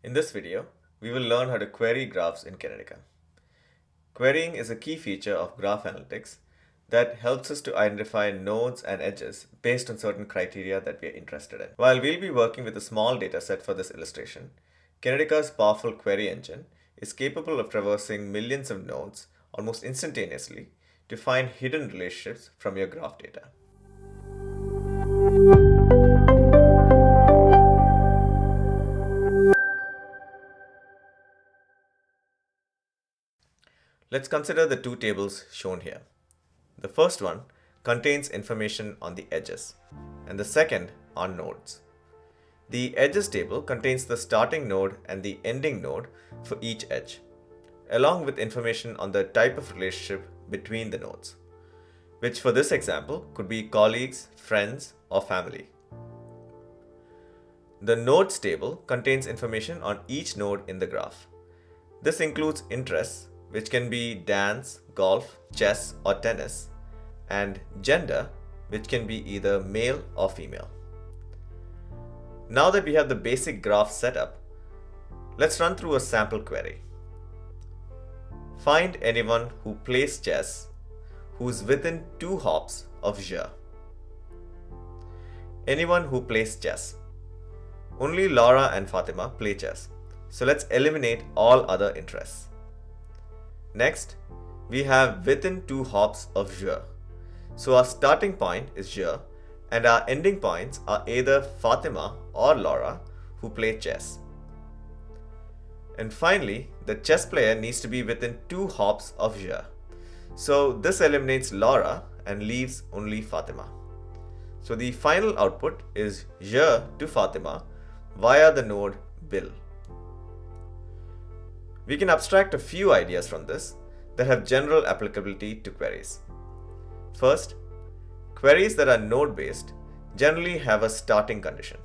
In this video, we will learn how to query graphs in Kinetica. Querying is a key feature of graph analytics that helps us to identify nodes and edges based on certain criteria that we are interested in. While we'll be working with a small dataset for this illustration, Kinetica's powerful query engine is capable of traversing millions of nodes almost instantaneously to find hidden relationships from your graph data. Let's consider the two tables shown here. The first one contains information on the edges, and the second on nodes. The edges table contains the starting node and the ending node for each edge, along with information on the type of relationship between the nodes, which for this example could be colleagues, friends, or family. The nodes table contains information on each node in the graph. This includes interests, which can be dance, golf, chess, or tennis, and gender, which can be either male or female. Now that we have the basic graph set up, let's run through a sample query. Find anyone who plays chess who's within 2 hops of Je. Anyone who plays chess. Only Laura and Fatima play chess, so let's eliminate all other interests. Next, we have within 2 hops of Je. So our starting point is Je, and our ending points are either Fatima or Laura who play chess. And finally, the chess player needs to be within 2 hops of Je. So this eliminates Laura and leaves only Fatima. So the final output is Je to Fatima via the node Bill. We can abstract a few ideas from this that have general applicability to queries. First, queries that are node-based generally have a starting condition.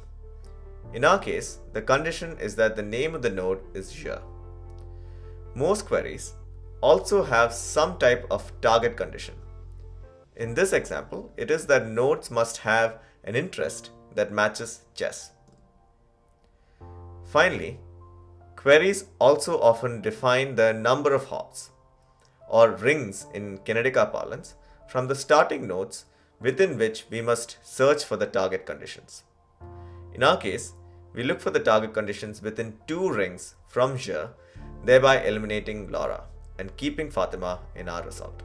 In our case, the condition is that the name of the node is Je. Most queries also have some type of target condition. In this example, it is that nodes must have an interest that matches chess. Finally, queries also often define the number of hops, or rings in Kinetica parlance, from the starting nodes within which we must search for the target conditions. In our case, we look for the target conditions within 2 rings from Je, thereby eliminating Laura and keeping Fatima in our result.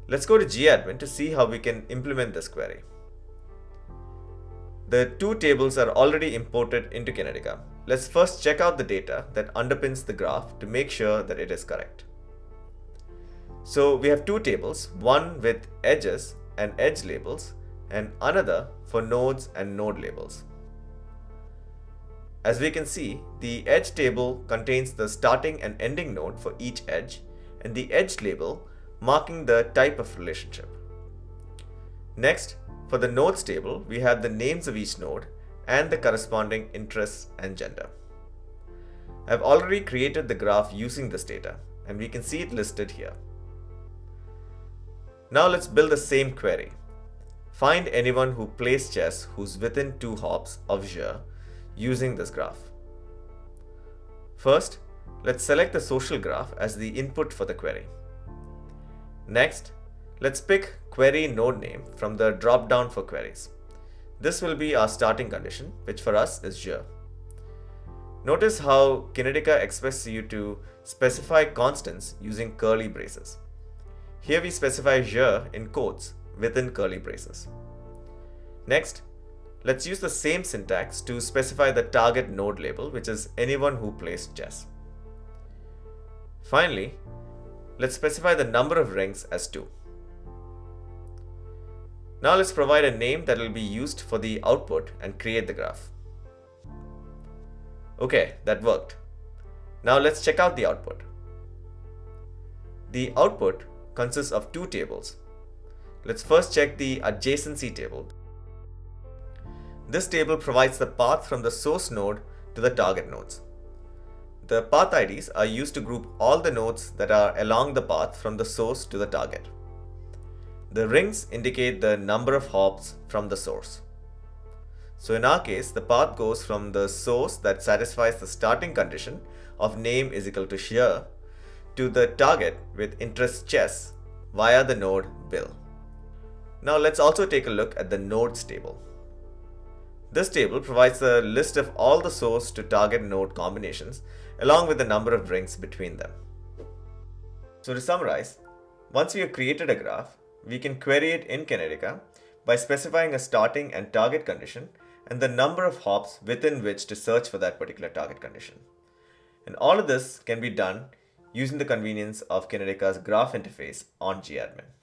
Let's go to GAdmin to see how we can implement this query. The 2 tables are already imported into Kinetica. Let's first check out the data that underpins the graph to make sure that it is correct. So we have 2 tables, one with edges and edge labels, and another for nodes and node labels. As we can see, the edge table contains the starting and ending node for each edge, and the edge label marking the type of relationship. Next, for the nodes table, we have the names of each node and the corresponding interests and gender. I've already created the graph using this data, and we can see it listed here. Now let's build the same query. Find anyone who plays chess who's within 2 hops of Je using this graph. First, let's select the social graph as the input for the query. Next, let's pick query node name from the drop-down for queries. This will be our starting condition, which for us is Je. Notice how Kinetica expects you to specify constants using curly braces. Here we specify Je in quotes within curly braces. Next, let's use the same syntax to specify the target node label, which is anyone who plays chess. Finally, let's specify the number of rings as 2. Now let's provide a name that will be used for the output and create the graph. Okay, that worked. Now let's check out the output. The output consists of 2 tables. Let's first check the adjacency table. This table provides the path from the source node to the target nodes. The path IDs are used to group all the nodes that are along the path from the source to the target. The rings indicate the number of hops from the source. So in our case, the path goes from the source that satisfies the starting condition of name is equal to here to the target with interest chess via the node bill. Now let's also take a look at the nodes table. This table provides a list of all the source to target node combinations along with the number of rings between them. So to summarize, once we have created a graph, we can query it in Kinetica by specifying a starting and target condition and the number of hops within which to search for that particular target condition. And all of this can be done using the convenience of Kinetica's graph interface on gAdmin.